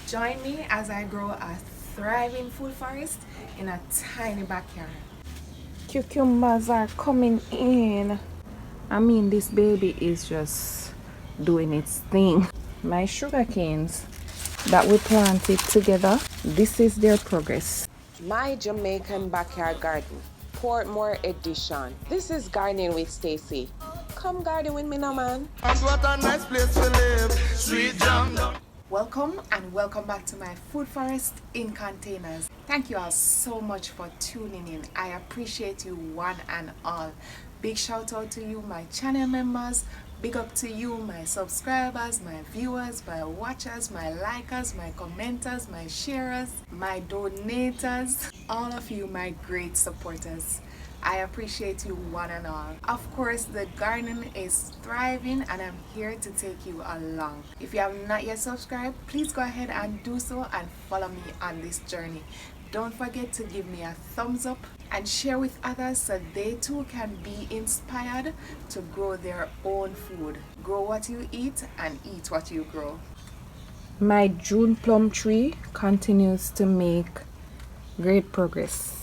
Join me as I grow a thriving food forest in a tiny backyard. Cucumbers are coming in. I mean, this baby is just doing its thing. My sugar canes that we planted together, this is their progress. My Jamaican backyard garden, Portmore edition. This is gardening with Stacey. Come garden with me now, man. And what a nice place to live. Sweet jam down. Welcome and welcome back to my food forest in containers. Thank you all so much for tuning in. I appreciate you one and all. Big shout out to you, my channel members. Big up to you, my subscribers, my viewers, my watchers, my likers, my commenters, my sharers, my donators, all of you, my great supporters. I appreciate you one and all. Of course, the garden is thriving and I'm here to take you along. If you have not yet subscribed, please go ahead and do so and follow me on this journey. Don't forget to give me a thumbs up and share with others so they too can be inspired to grow their own food. Grow what you eat and eat what you grow. My June plum tree continues to make great progress.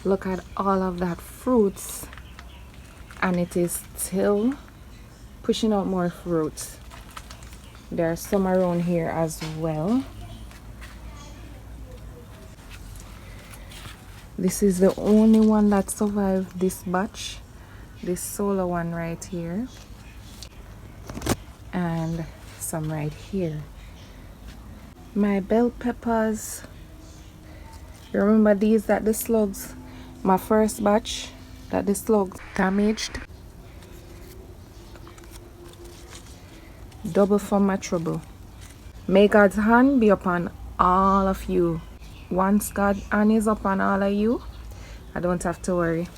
Look at all of that fruits, and it is still pushing out more fruits. There are some around here as well. This is the only one that survived this batch, this solar one right here, and some right here. My bell peppers, remember these that the slugs, my first batch that the slugs damaged? Double for my trouble. May God's hand be upon all of you. Once God's hand is upon all of you, I don't have to worry.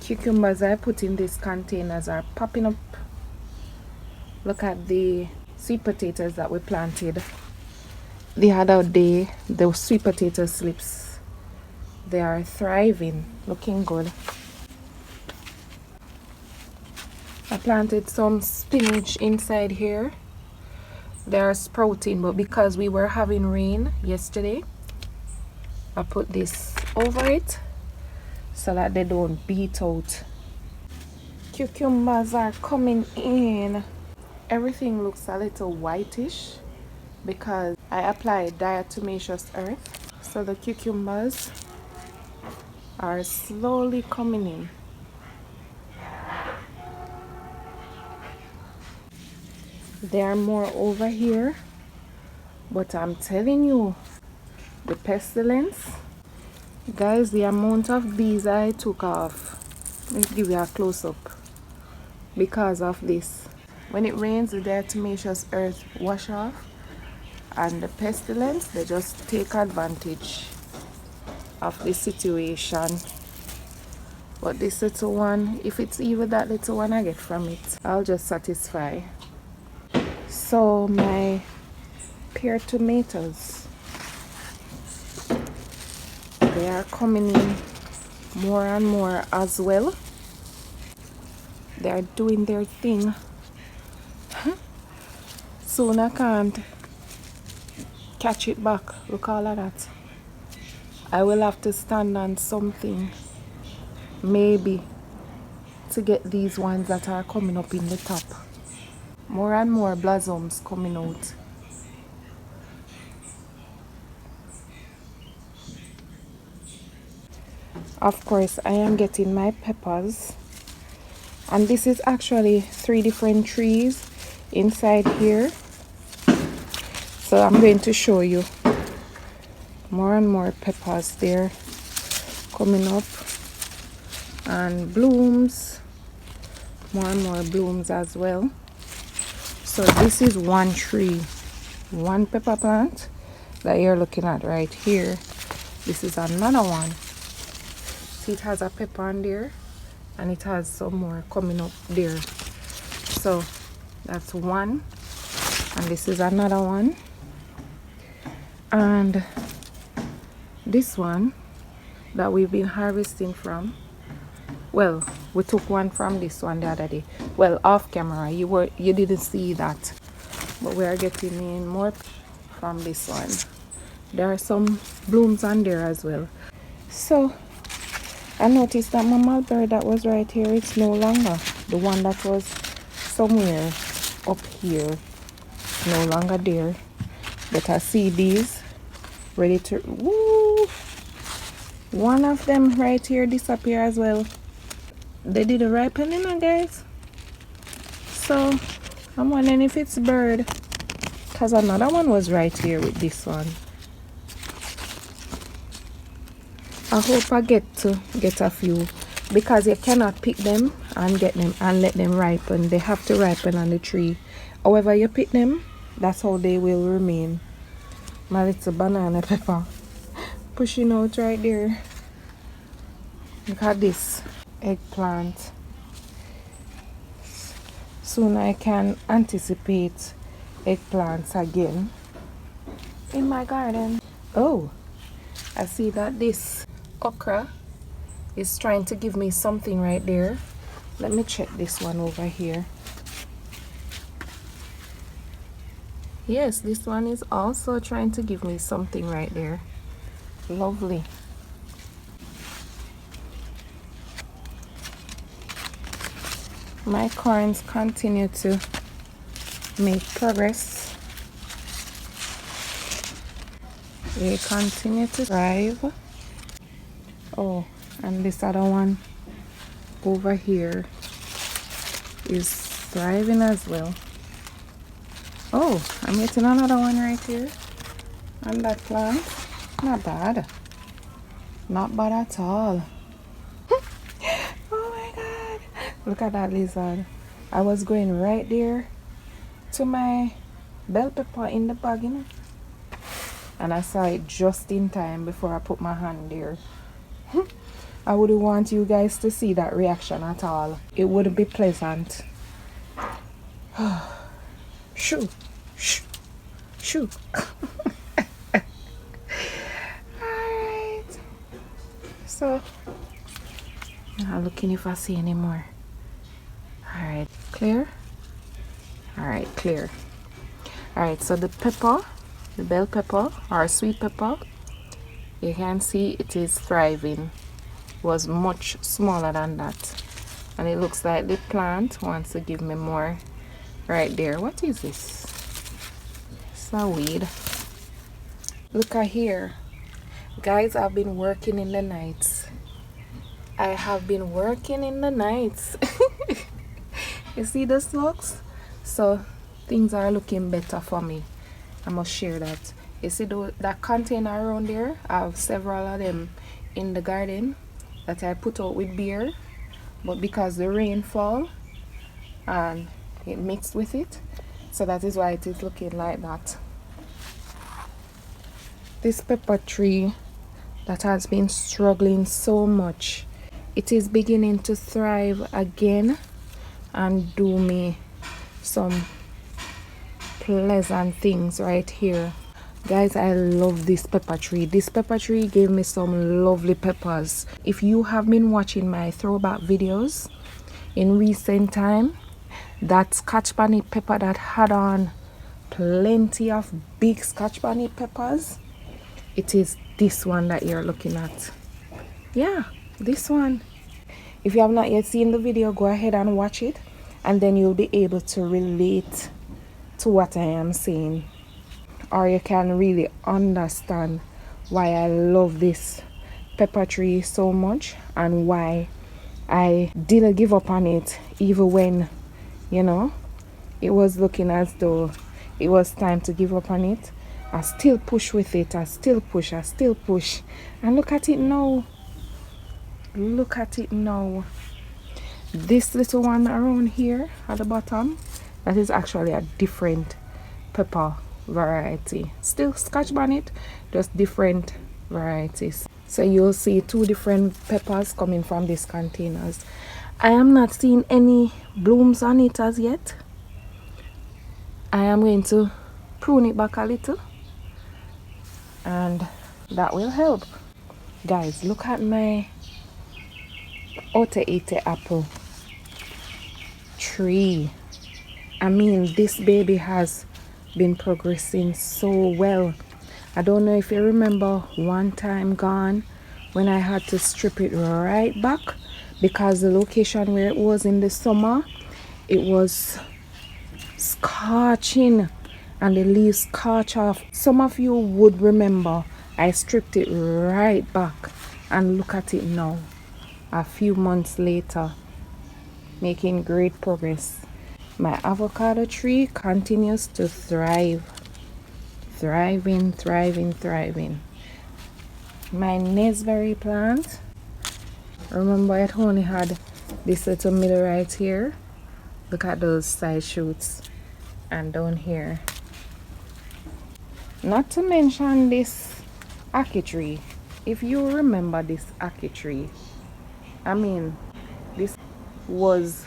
Cucumbers I put in these containers are popping up. Look at the sweet potatoes that we planted the other day. The sweet potato slips, they are thriving, looking good. I planted some spinach inside here. They are sprouting, but because we were having rain yesterday, I put this over it so that they don't beat out. Cucumbers are coming in. Everything looks a little whitish because I applied diatomaceous earth, so the cucumbers are slowly coming in. There are more over here, but I'm telling you, the pestilence, guys, the amount of bees I took off. Let me give you a close-up. Because of this, when it rains, the diatomaceous earth wash off, and the pestilence, they just take advantage of the situation. But this little one, if it's even that little one I get from it, I'll just satisfy. So my pear tomatoes, they are coming in more and more as well. They are doing their thing. Soon I can't catch it back. Look all of that. I will have to stand on something, maybe, to get these ones that are coming up in the top. More and more blossoms coming out. Of course, I am getting my peppers, and this is actually 3 different trees inside here, so I'm going to show you more and more peppers there coming up, and blooms, more and more blooms as well. So this is one tree, one pepper plant that you're looking at right here. This is another one. See, it has a pepper on there, and it has some more coming up there. So that's one, and this is another one, and this one that we've been harvesting from, well, we took one from this one the other day. Well, off camera, you didn't see that, but we are getting in more from this one. There are some blooms on there as well. So I noticed that my mulberry that was right here, it's no longer. The one that was somewhere up here, no longer there. But I see these ready to, woo! One of them right here disappear as well. They did a ripening, guys. So I'm wondering if it's bird, because another one was right here with this one. I hope I get a few, because you cannot pick them and get them and let them ripen. They have to ripen on the tree. However you pick them, that's how they will remain. My little banana pepper pushing out right there. Look at this eggplant. Soon I can anticipate eggplants again in my garden. Oh, I see that this okra is trying to give me something right there. Let me check this one over here. Yes, this one is also trying to give me something right there. Lovely. My corns continue to make progress. They continue to thrive. Oh, and this other one over here is thriving as well. Oh, I'm getting another one right here on that plant. Not bad. Not bad at all. Oh my god. Look at that lizard. I was going right there to my bell pepper in the bag, you know? And I saw it just in time before I put my hand there. I wouldn't want you guys to see that reaction at all. It wouldn't be pleasant. Shoo, shoo, shoo. Alright. So, I'm looking if I see any more. Alright, clear? Alright, clear. Alright, so the pepper, the bell pepper or sweet pepper, you can see it is thriving. Was much smaller than that. And it looks like the plant wants to give me more. Right there. What is this? It's a weed. Look at here. Guys, I've been working in the nights. I have been working in the nights. You see the slugs? So things are looking better for me. I must share that. You see that container around there? I have several of them in the garden that I put out with beer. But because the rainfall and it mixed with it, so that is why it is looking like that. This pepper tree that has been struggling so much, it is beginning to thrive again and do me some pleasant things right here. Guys, I love this pepper tree. This pepper tree gave me some lovely peppers. If you have been watching my throwback videos in recent time, that scotch bonnet pepper that had on plenty of big scotch bonnet peppers, it is this one that you're looking at. Yeah, this one. If you have not yet seen the video, go ahead and watch it, and then you'll be able to relate to what I am saying, or you can really understand why I love this pepper tree so much and why I didn't give up on it even when, you know, it was looking as though it was time to give up on it. I still push with it. I still push. And look at it now. Look at it now. This little one around here at the bottom, that is actually a different pepper variety. Still scotch bonnet, just different varieties. So you'll see two different peppers coming from these containers. I am not seeing any blooms on it as yet. I am going to prune it back a little, and that will help. Guys, look at my Otaite apple tree. I mean, this baby has been progressing so well. I don't know if you remember one time gone when I had to strip it right back because the location where it was in the summer, it was scorching and the leaves scorch off. Some of you would remember I stripped it right back, and look at it now, a few months later, making great progress. My avocado tree continues to thrive. Thriving. My naseberry plant, remember it only had this little middle right here. Look at those side shoots, and down here. Not to mention this ackee tree. If you remember this ackee tree, I mean, this was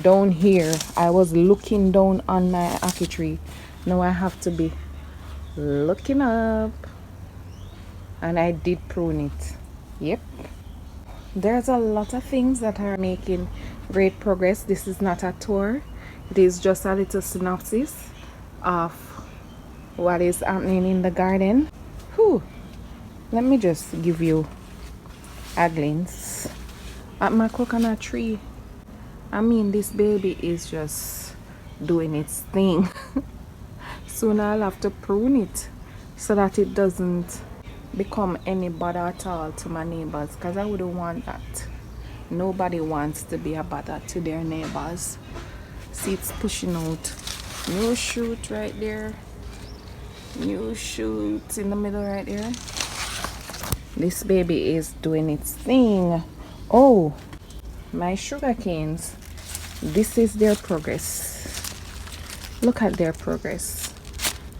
down here. I was looking down on my ackee tree. Now I have to be looking up, and I did prune it. Yep, there's a lot of things that are making great progress. This is not a tour, it is just a little synopsis of what is happening in the garden. Whew. Let me just give you a glimpse at my coconut tree. I mean, this baby is just doing its thing. Soon I'll have to prune it so that it doesn't become any bother at all to my neighbors, because I wouldn't want that. Nobody wants to be a bother to their neighbors. See, it's pushing out new shoot right there, new shoot in the middle right there. This baby is doing its thing. Oh, my sugar canes, this is their progress. Look at their progress.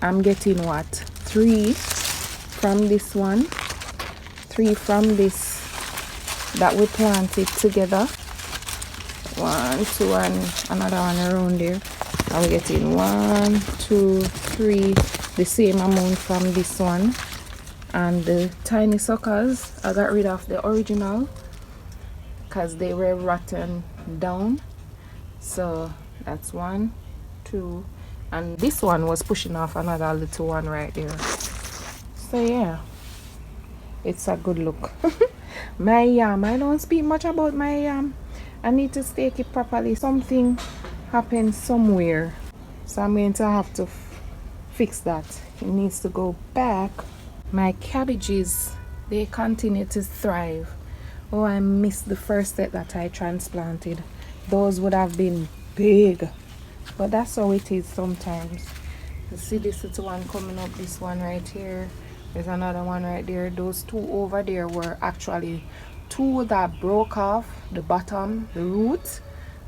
I'm getting what, 3 from this one, 3 from this that we planted together, 1, 2, and another one around there. And we're getting 1, 2, 3, the same amount from this one. And the tiny suckers, I got rid of the original because they were rotten down. So that's 1, 2, and this one was pushing off another little one right there. So yeah, it's a good look. My yam, I don't speak much about my yam. I need to stake it properly. Something happened somewhere, so I'm going to have to fix that. It needs to go back. My cabbages, they continue to thrive. Oh, I missed the first set that I transplanted. Those would have been big, but that's how it is sometimes. You see this little one coming up, this one right here, there's another one right there. Those 2 over there were actually 2 that broke off the bottom, the root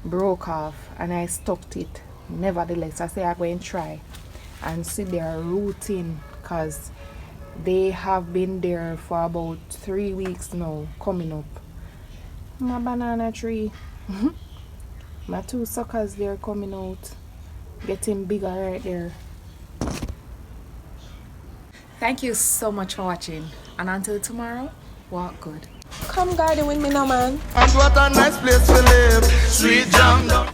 broke off, and I stopped it. Nevertheless, I say I'm going to try and see their rooting, because they have been there for about 3 weeks now, coming up. My banana tree, my 2 suckers, they're coming out, getting bigger right there. Thank you so much for watching, and until tomorrow, walk good. Come garden with me now, man. And what a nice place to live. Sweet jam.